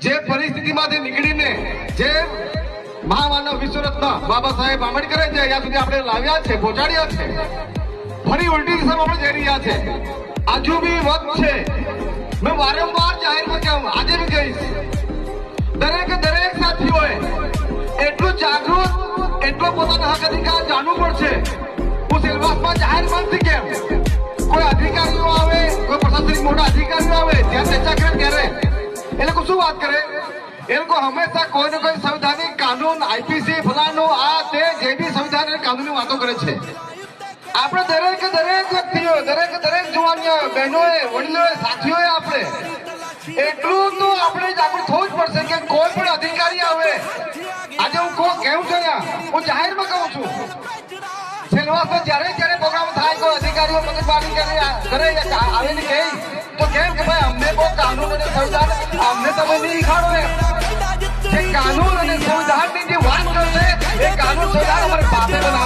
જે પરિસ્થિતિમાંથી નીકળીને જે મહામાનવ વિશ્વરત્ન બાબા સાહેબ આંબેડકરે જે અહીંયા સુધી આપણે લાવ્યા છે, પહોંચાડ્યા છે, ફરી ઉલટી દિશામાં આપણે જઈ રહ્યા છે. હજુ બી વખત છે. મેં વારંવાર જાહેરમાં કહ્યું, આજે બી કહીશ, દરેક સાથીઓએ એટલું જાગૃત, એટલો પોતાના હક અધિકાર જાણવું પડશે. હું સેલવાસમાં જાહેરમાં નથી કેમ, કોઈ અધિકારીઓ આવે, કોઈ પ્રશાસનિક મોટા અધિકારીઓ આવે, ત્યાં ચર્ચા કરે ત્યારે એ લોકો શું વાત કરે? એ લોકો હંમેશા કોઈ ને કોઈ સંવિધાનિક કાનૂન, આઈપીસી, ફલાણું, આ તે જે બી સંવિધાન અને કાનૂનની વાતો કરે છે. આપણે દરેક વ્યક્તિઓ, દરેક જુવાનીઓ, બહેનોએ, વડીલોએ, સાથીઓએ આપણે એટલું તો આપણે જાગૃત થવું જ પડશે કે કોઈ પણ અધિકારી આવે, આજે હું કેવું છું, હું જાહેરમાં કહું છું, સેલવાસમાં જ્યારે પ્રોગ્રામ થાય, કોઈ અધિકારીઓ મગજમારી કરે આવીને કહે તો કેમ કે ભાઈ અમને બહુ કાનૂન અને સંવિધાન અમને તમે નહીં શીખાડો ને. જે કાનૂન અને સંવિધાનની જે વાત કરે એ કાનૂન સંવિધાન અમારે પાસે બનાવે